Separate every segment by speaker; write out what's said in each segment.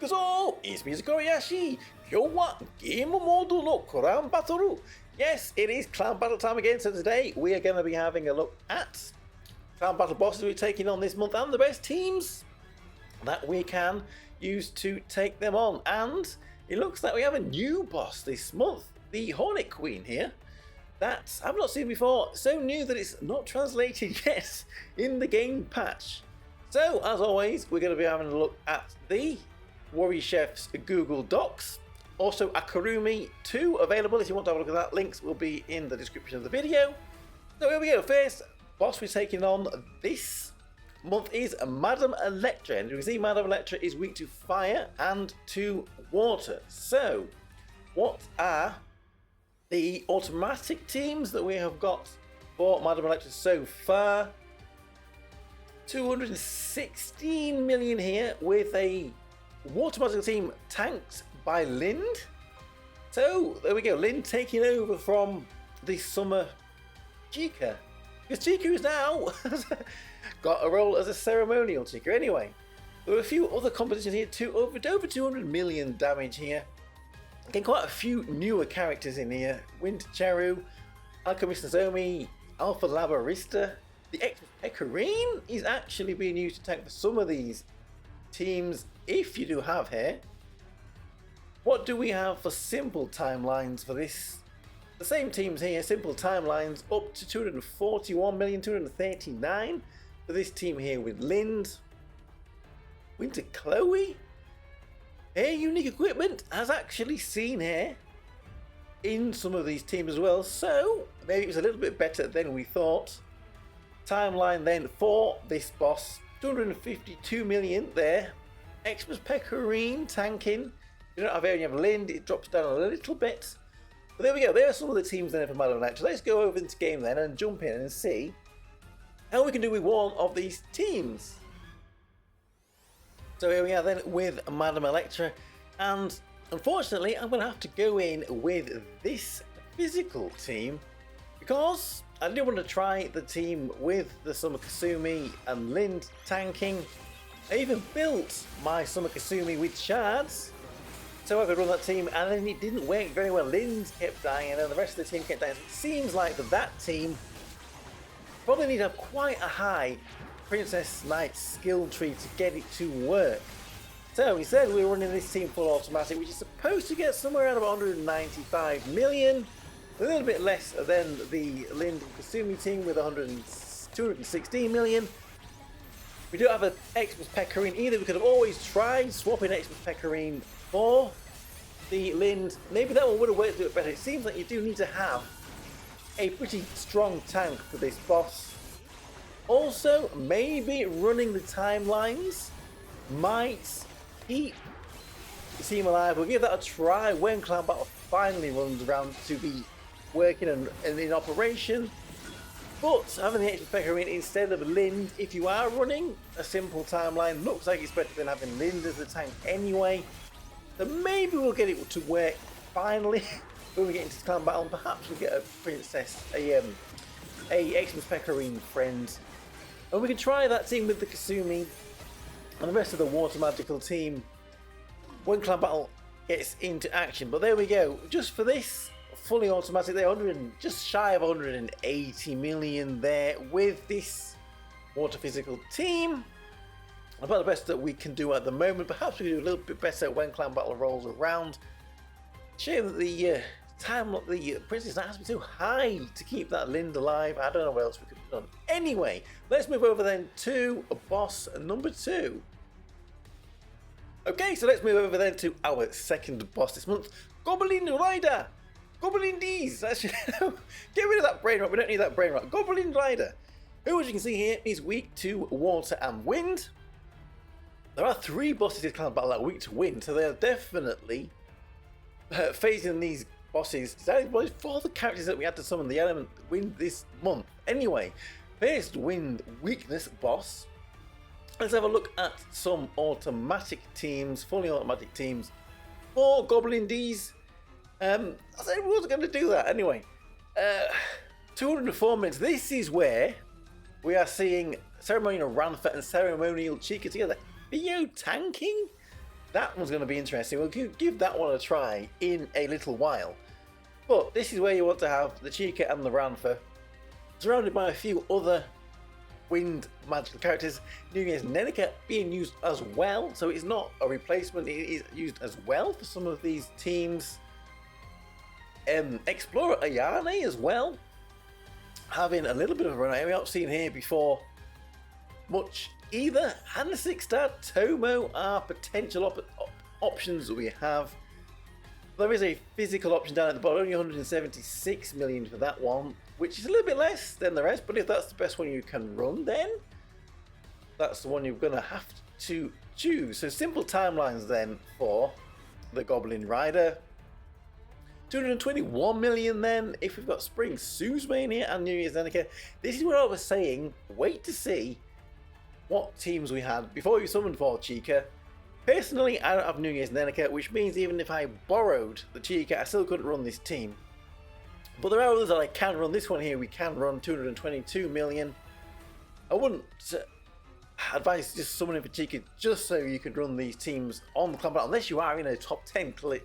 Speaker 1: So, it's me, Tokkuri Yashi. Game mode no clan battle. Yes, it is clan battle time again. So today we are going to be having a look at clan battle bosses we're taking on this month and the best teams that we can use to take them on. And it looks like we have a new boss this month, the Hornet Queen here. That I've not seen before. So new that it's not translated yet in the game patch. So as always, we're going to be having a look at the Warrior Chef's Google Docs. Also Akurumi 2 available if you want to have a look at that. Links will be in the description of the video. So here we go. First boss we're taking on this month is Madam Electra. And you can see Madam Electra is weak to fire and to water. So what are the automatic teams that we have got for Madam Electra so far? 216 million here with a water magical team tanked by Lind. So there we go, Lind taking over from the summer Chica, because Chica is now got a role as a ceremonial Chica. Anyway, there were a few other competitions here, over 200 million damage here. Again, quite a few newer characters in here. Winter Cheru, Alchemist Nozomi, Alpha Labarista. The Pecorine is actually being used to tank for some of these teams, if you do have hair. What do we have for simple timelines for this? The same teams here, simple timelines up to 241,239 for this team here with Lind. Winter Chloe. Hair unique equipment has actually seen hair in some of these teams as well, so maybe it was a little bit better than we thought. Timeline then for this boss, 252 million there. Xmas Pecorine tanking. You don't have air and you have Lind, it drops down a little bit. But there we go, there are some of the teams then for Madam Electra. Let's go over into game then and jump in and see how we can do with one of these teams. So here we are then with Madam Electra, and unfortunately I'm going to have to go in with this physical team because I didn't want to try the team with the Summer Kasumi and Lind tanking. I even built my Summer Kasumi with shards so I could run that team, and then it didn't work very well. Lind kept dying and the rest of the team kept dying. So it seems like that team probably need to have quite a high Princess Knight skill tree to get it to work. So instead we're running this team full automatic, which is supposed to get somewhere around about 195 million. A little bit less than the Lind and Kasumi team with 216 million. We don't have an Xmas Pecorine either. We could have always tried swapping Xmas Pecorine for the Lind. Maybe that one would have worked a bit better. It seems like you do need to have a pretty strong tank for this boss. Also, maybe running the timelines might keep the team alive. We'll give that a try when Clan Battle finally runs around to be working and in operation. But having the Xmas Pecorine instead of Lind, if you are running a simple timeline, looks like it's better than having Lind as the tank anyway. So maybe we'll get it to work finally when we get into Clan Battle, and perhaps we'll get a princess, a Xmas Pecorine friend. And we can try that team with the Kasumi and the rest of the water magical team when Clan Battle gets into action. But there we go, just for this fully automatic, they're just shy of 180 million there with this water physical team. About the best that we can do at the moment. Perhaps we can do a little bit better when Clan Battle rolls around. Shame that the the Princess Knight has to be too high to keep that Lind alive. I don't know what else we could have done. Anyway, let's move over then to boss number 2. Okay, so let's move over then to our second boss this month, Goblin Rider. Goblin D's. Actually, get rid of that brain rot. We don't need that brain rot. Goblin Rider, who, as you can see here, is weak to water and wind. There are 3 bosses in Clan Battle that are weak to wind, so they are definitely phasing these bosses for the characters that we had to summon the element wind this month. Anyway, first wind weakness boss. Let's have a look at some automatic teams, fully automatic teams for Goblin D's. I said we wasn't going to do that anyway. 204 minutes. This is where we are seeing Ceremonial Ranfet and Ceremonial Chica together. Theo tanking? that one's going to be interesting. We'll give that one a try in a little while. But this is where you want to have the Chica and the Ranfa, surrounded by a few other wind magical characters. Nunez Neneka being used as well, so it's not a replacement, it is used as well for some of these teams. Explorer Ayane as well, having a little bit of a run. We haven't seen here before much either. And the 6-star Tomo are potential options that we have. There is a physical option down at the bottom, only 176 million for that one, which is a little bit less than the rest, but if that's the best one you can run, then that's the one you're going to have to choose. So simple timelines then for the Goblin Rider. 221 million then if we've got Spring Suzume here and New Year's Neneka. This is what I was saying, wait to see what teams we had before we summoned for Chica. Personally, I don't have New Year's Neneka, which means even if I borrowed the Chica, I still couldn't run this team. But there are others that I can run. This one here we can run, 222 million. I wouldn't advise just summoning for Chica just so you could run these teams on the clan battle, unless you are in a top 10 clan,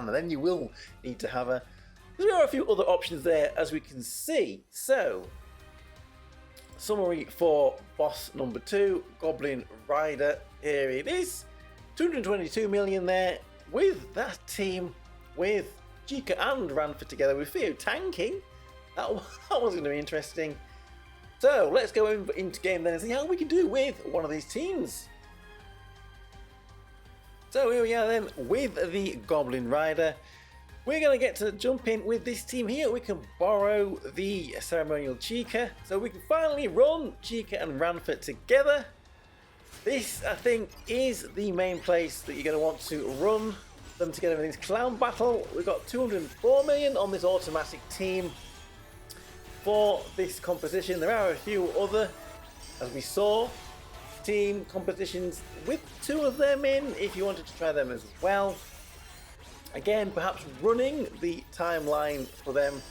Speaker 1: and then you will need to have a... There are a few other options there, as we can see. So, summary for boss number 2, Goblin Rider, here it is. 222 million there, with that team, with Chica and Ranfa together, with Theo tanking. That was going to be interesting. So let's go into game then and see how we can do with one of these teams. So here we are then with the Goblin Rider. We're going to get to jump in with this team here. We can borrow the ceremonial Chica, so we can finally run Chica and Ranfa together. This, I think, is the main place that you're going to want to run them together in this clown battle. We've got 204 million on this automatic team for this composition. There are a few other, as we saw, team compositions with 2 of them in if you wanted to try them as well. Again, perhaps running the timeline for them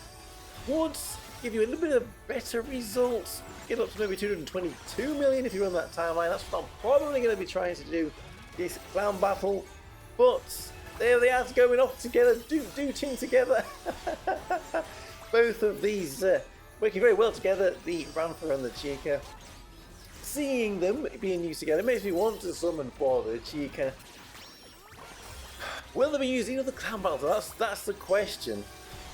Speaker 1: would give you a little bit of better results. Get up to maybe 222 million if you run that timeline. That's what I'm probably going to be trying to do this clown battle. But there they are going off together. Do team together. Both of these working very well together, the Ranfa and the Chica. Seeing them being used together makes me want to summon for the Chica. Will they be using other clan battles? That's the question.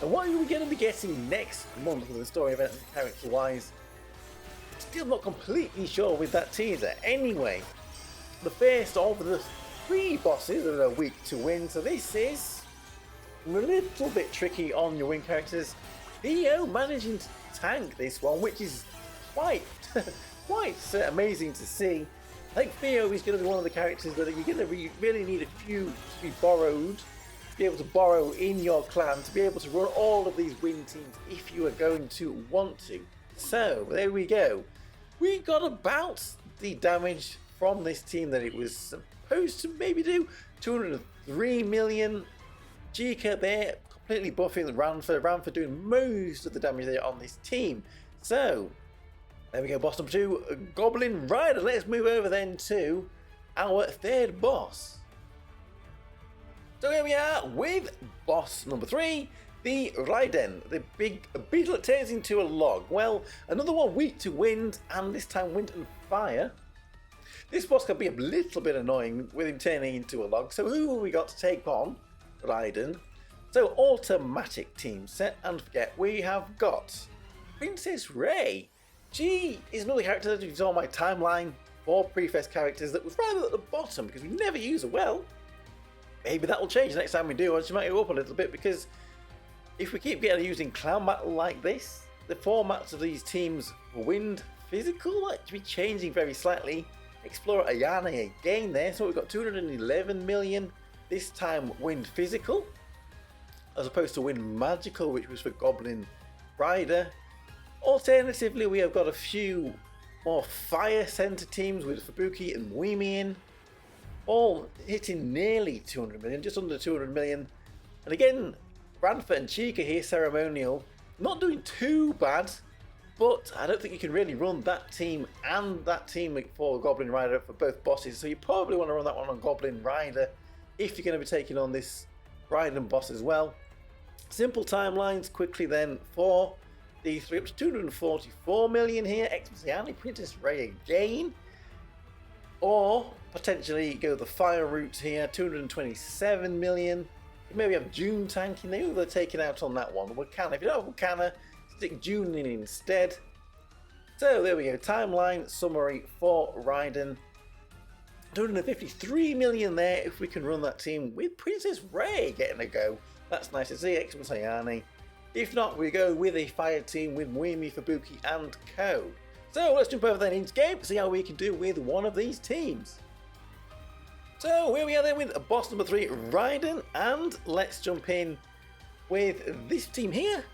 Speaker 1: And what are we going to be getting next month with the story event character wise? Still not completely sure with that teaser. Anyway, the first of the 3 bosses that are weak to win. So this is a little bit tricky on your win characters. Theo managing to tank this one, which is quite amazing to see. I think Theo is going to be one of the characters that you're going to really need a few to be borrowed, to be able to borrow in your clan, to be able to run all of these win teams if you are going to want to. So there we go. We got about the damage from this team that it was supposed to maybe do. 203 million. Chica there completely buffing Ranfa doing most of the damage there on this team. So there we go, boss number 2, Goblin Rider. Let's move over then to our 3rd boss. So here we are with boss number 3, the Raiden, the big beetle that turns into a log. Well, another one weak to wind, and this time wind and fire. This boss can be a little bit annoying with him turning into a log. So who have we got to take on Raiden? So automatic team, set and forget. We have got Princess Ray. She is another character that you saw on my timeline for pre-fest characters that was rather at the bottom because we never use her well. Maybe that will change next time we do, or she might go up a little bit, because if we keep getting using clown battle like this, the formats of these teams wind physical might be changing very slightly. Explorer Ayane again there, so we've got 211 million, this time wind physical, as opposed to wind magical, which was for Goblin Rider. Alternatively, we have got a few more fire center teams with Fubuki and Muimi in, all hitting nearly 200 million, just under 200 million. And again, Ranfa and Chica here, ceremonial, not doing too bad, but I don't think you can really run that team and that team for Goblin Rider for both bosses, so you probably want to run that one on Goblin Rider if you're going to be taking on this Raiden boss as well. Simple timelines quickly then for the 3 up to 244 million here. Expressiani, Princess Ray again. Or potentially go the fire route here, 227 million. Maybe have June tanking. Maybe they're taking out on that one. Wakana. If you don't have Wakana, stick June in instead. So there we go. Timeline summary for Raiden. 253 million there if we can run that team with Princess Ray getting a go. That's nice to see. Expressiani. If not, we go with a fire team with Muimi, Fubuki, and Co. So let's jump over then into game, see how we can do with one of these teams. So here we are then with boss number 3, Raiden, and let's jump in with this team here.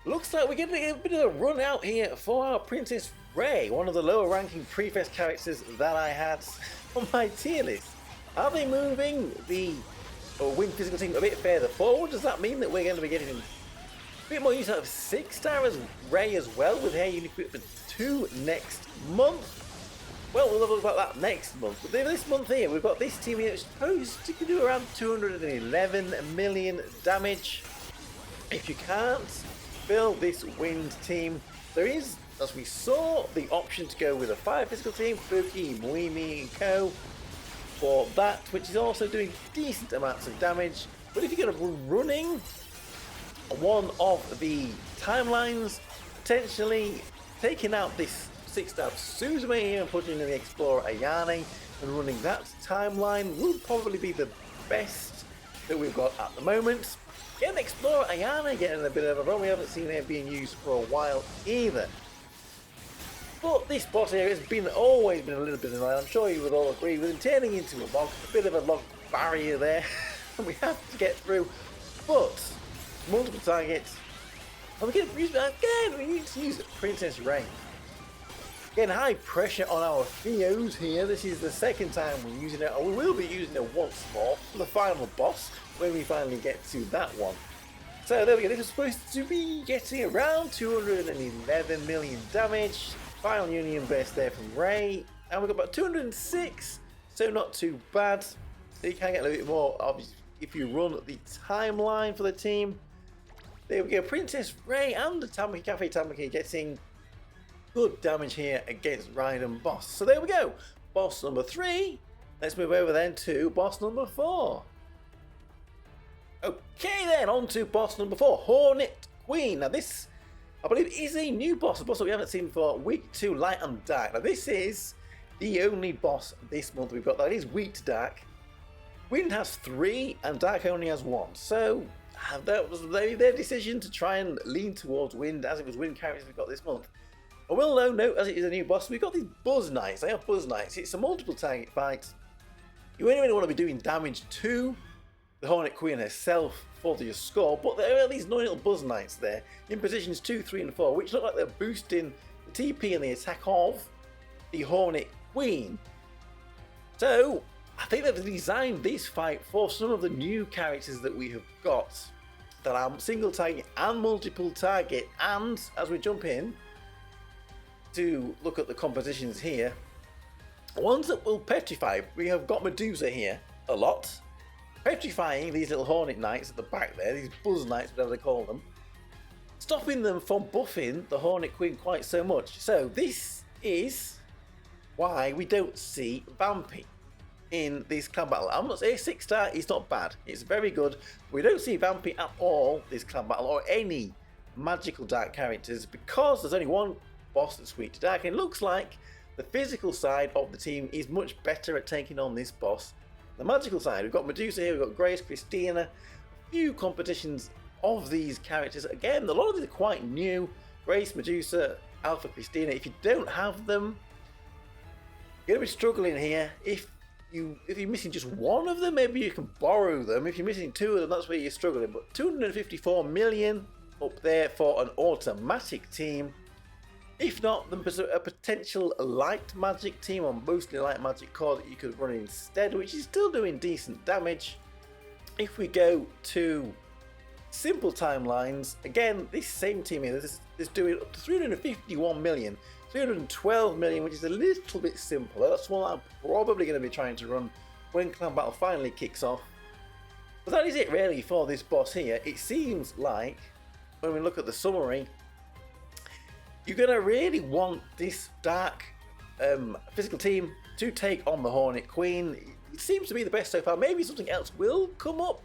Speaker 1: Looks like we're getting a bit of a run out here for our Princess Ray, one of the lower ranking pre-fest characters that I had on my tier list. Are they moving the Win physical team a bit further forward? Does that mean that we're going to be getting a bit more use out of 6-star as Ray as well with Hair Unit Equipment 2 next month? Well, we'll talk about that next month. But this month here, we've got this team here that's supposed to do around 211 million damage. If you can't build this wind team, there is, as we saw, the option to go with a fire physical team, Fuki, Muimi, and Co. for that, which is also doing decent amounts of damage. But if you're going to be running one of the timelines, potentially taking out this 6-star Suzume here and putting in the Explorer Ayane and running that timeline will probably be the best that we've got at the moment. Getting Explorer Ayane getting a bit of a run, we haven't seen it being used for a while either. But this boss here has always been a little bit annoying. I'm sure you would all agree with him turning into a log, a bit of a log barrier there, and we have to get through. But multiple targets, and we need to use Princess Ray. Again, high pressure on our Theos here. This is the second time we're using it, and we will be using it once more for the final boss when we finally get to that one. So there we go. This is supposed to be getting around 211 million damage. Final Union best there from Ray, and we've got about 206, so not too bad. So you can get a little bit more obviously if you run the timeline for the team. There we go, Princess Ray and the Tamaki Cafe Tamaki getting good damage here against Raiden boss. So there we go, boss number 3. Let's move over then to boss number 4. Okay then, on to boss number 4, Hornet Queen. Now this, I believe, is a new boss, a boss that we haven't seen before, weak to light and dark. Now this is the only boss this month we've got that is weak to dark. Wind has 3 and dark only has 1. So that was their decision to try and lean towards wind, as it was wind characters we've got this month. I will though note, as it is a new boss, we've got these Buzz Knights. They are Buzz Knights. It's a multiple target fight. You only really want to be doing damage to the Hornet Queen herself for your score, but there are these annoying little Buzz Knights there in positions 2, 3 and 4, which look like they're boosting the TP and the attack of the Hornet Queen. So I think they've designed this fight for some of the new characters that we have got that are single target and multiple target. And as we jump in to look at the compositions here, ones that will petrify, we have got Medusa here a lot, petrifying these little Hornet Knights at the back there, these Buzz Knights, whatever they call them, stopping them from buffing the Hornet Queen quite so much. So this is why we don't see Vampy in this clan battle. I'm not saying 6-star is not bad, it's very good. We don't see Vampy at all this clan battle, or any magical dark characters, because there's only one boss that's weak to dark, and it looks like the physical side of the team is much better at taking on this boss. The magical side, we've got Medusa here, we've got Grace, Christina, a few competitions of these characters. Again, a lot of these are quite new. Grace, Medusa, Alpha, Christina. If you don't have them, you're going to be struggling here. If you're missing just one of them, maybe you can borrow them. If you're missing 2 of them, that's where you're struggling. But 254 million up there for an automatic team. If not, then there's a potential light magic team, or mostly light magic core, that you could run instead, which is still doing decent damage. If we go to simple timelines, again, this same team here is doing up to 351 million, 312 million, which is a little bit simpler. That's one I'm probably going to be trying to run when Clan Battle finally kicks off. But that is it really for this boss here. It seems like, when we look at the summary, you're going to really want this dark physical team to take on the Hornet Queen. It seems to be the best so far. Maybe something else will come up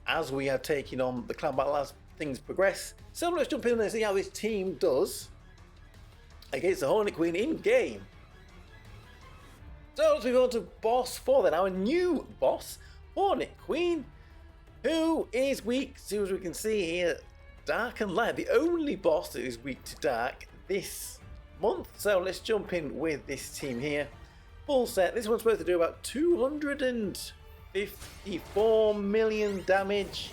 Speaker 1: as we are taking on the Clan Battle as things progress. So let's jump in and see how this team does against the Hornet Queen in game. So let's move on to boss 4 then. Our new boss, Hornet Queen, who is weak, as we can see here, dark and light. The only boss that is weak to dark this month. So let's jump in with this team here. Full set. This one's supposed to do about 254 million damage.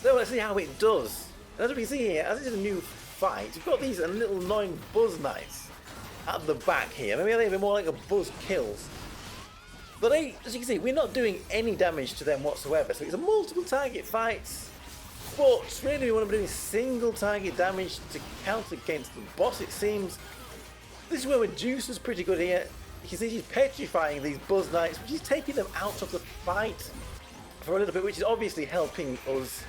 Speaker 1: So let's see how it does. As we can see here, as it's a new fight, we've got these little annoying buzz knights at the back here. Maybe they're more like a buzz kills. But they, as you can see, we're not doing any damage to them whatsoever. So it's a multiple target fights. But really we want to be doing single target damage to counter against the boss, it seems. This is where Medusa's pretty good here. You can see she's petrifying these buzz knights, which is taking them out of the fight for a little bit, which is obviously helping us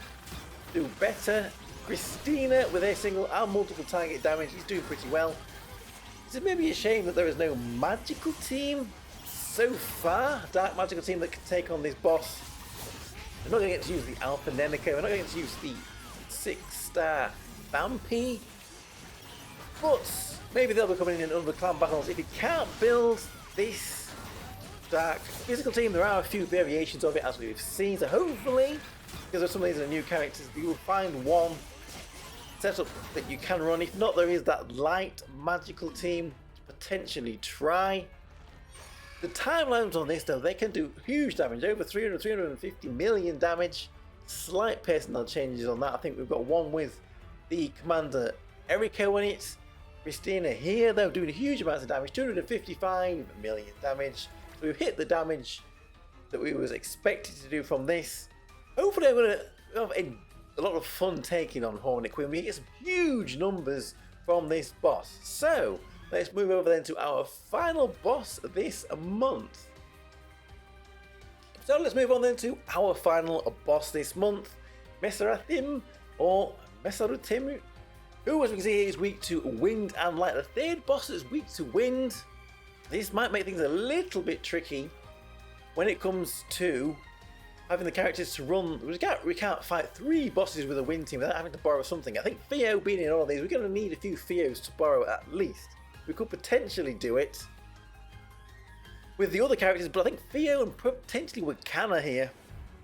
Speaker 1: do better. Christina with a single and multiple target damage is doing pretty well. It's maybe a shame that there is no magical team so far, dark magical team that can take on this boss. We're not going to get to use the Alpha Nenico, we're not going to use the 6-star Vampy, but maybe they'll be coming in other clan battles. If you can't build this dark physical team, there are a few variations of it as we've seen, so hopefully, because of some of these are new characters, you will find one setup that you can run. If not, there is that light magical team to potentially try. The timelines on this though, they can do huge damage, over 350 million damage. Slight personnel changes on that. I think we've got one with the Commander Eriko in it. Christina here though, doing huge amounts of damage, 255 million damage. So we've hit the damage that we was expected to do from this. Hopefully I'm going to have a lot of fun taking on Hornet Queen. We get some huge numbers from this boss. So let's move over then to our final boss this month. So let's move on then to our final boss this month, Mesarathim or Mesarutim, who as we can see is weak to wind and light. The third boss is weak to wind. This might make things a little bit tricky when it comes to having the characters to run. We can't fight 3 bosses with a wind team without having to borrow something. I think Theo being in all of these, we're going to need a few Theos to borrow at least. We could potentially do it with the other characters, but I think Theo and potentially with Canna here,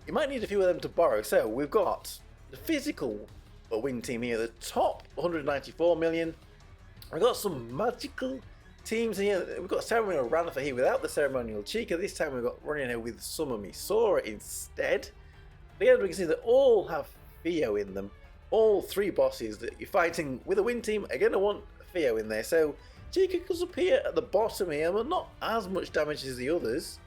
Speaker 1: you might need a few of them to borrow. So we've got the physical wind team here, the top 194 million. We've got some magical teams here. We've got Ceremonial Ranifer here without the Ceremonial Chica. This time we've got running here with Summer Misora instead. Again, we can see that all have Theo in them. All 3 bosses that you're fighting with a wind team are going to want Theo in there. So Chica comes up here at the bottom here, but not as much damage as the others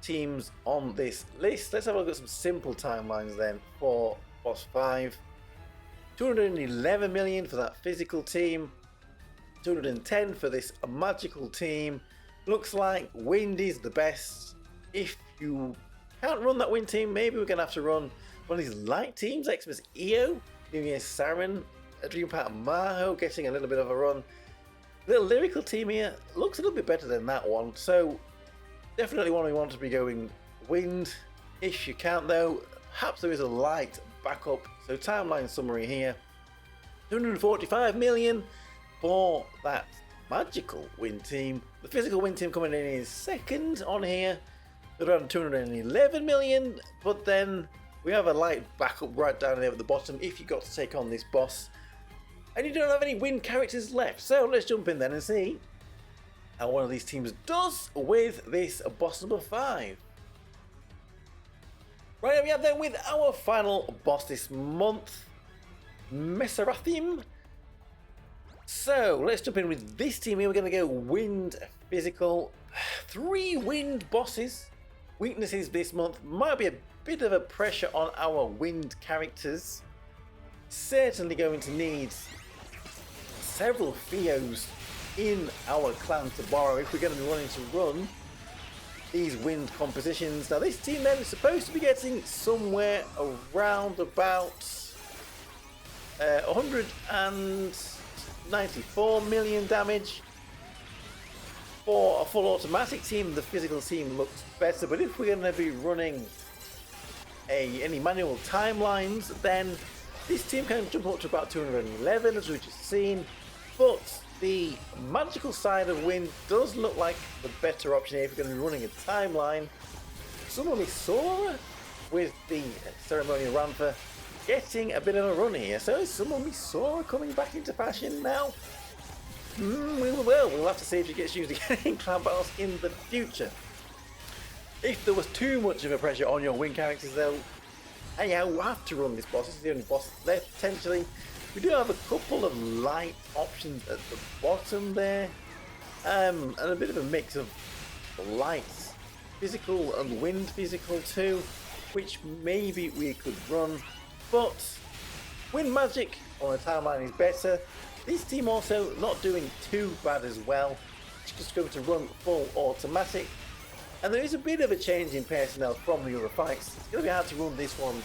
Speaker 1: teams on this list. Let's have a look at some simple timelines then for boss 5. 211 million for that physical team, 210 for this magical team. Looks like wind is the best. If you can't run that wind team, maybe we're going to have to run one of these light teams. Xmas EO, New Year's Saren, a Dream Part Maho getting a little bit of a run. The lyrical team here looks a little bit better than that one, so definitely one we want to be going wind. If you can't though, perhaps there is a light backup. So timeline summary here, 245 million for that magical wind team. The physical wind team coming in is second on here, around 211 million, but then we have a light backup right down there at the bottom if you got to take on this boss and you don't have any wind characters left. So let's jump in then and see how one of these teams does with this boss number 5. Right, here we have then with our final boss this month, Mesarathim. So let's jump in with this team here. We're going to go wind physical. 3 wind bosses. Weaknesses this month might be a bit of a pressure on our wind characters. Certainly going to need several Theos in our clan to borrow if we're going to be wanting to run these wind compositions. Now this team then is supposed to be getting somewhere around about 194 million damage. For a full automatic team, the physical team looks better, but if we're going to be running any manual timelines, then this team can jump up to about 211, as we've just seen. But the magical side of wind does look like the better option here if we're going to be running a timeline. Someone we saw with the ceremonial Rantha getting a bit of a run here, so someone we saw coming back into fashion now. We'll have to see if she gets used again in clan battles in the future. If there was too much of a pressure on your wing characters though, hey, I will have to run this boss. This is the only boss left potentially. We do have a couple of light options at the bottom there, and a bit of a mix of light physical and wind physical too, which maybe we could run, but wind magic on a timeline is better. This team also not doing too bad as well. It's just going to run full automatic. And there is a bit of a change in personnel from the other fights. It's going to be hard to run this one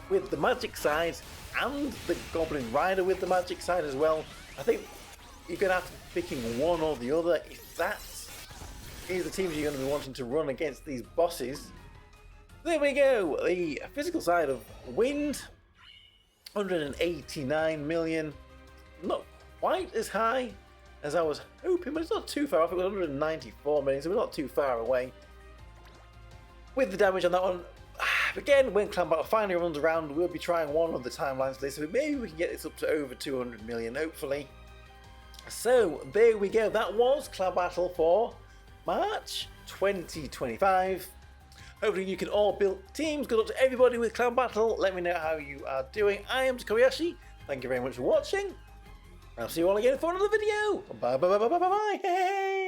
Speaker 1: with the magic side and the Goblin Rider with the magic side as well. I think you're going to have to be picking one or the other if that is the teams you're going to be wanting to run against these bosses. There we go. The physical side of wind, 189 million. Not quite as high as I was hoping, but it's not too far off. It was 194 million, so we're not too far away with the damage on that one. Again, when Clan Battle finally runs around, we'll be trying one of the timelines for this, so maybe we can get this up to over 200 million, hopefully. So there we go. That was Clan Battle for March 2025. Hopefully you can all build teams. Good luck to everybody with Clan Battle. Let me know how you are doing. I am Tokkuri Yashi. Thank you very much for watching. I'll see you all again for another video. Bye bye bye bye bye bye. Hey.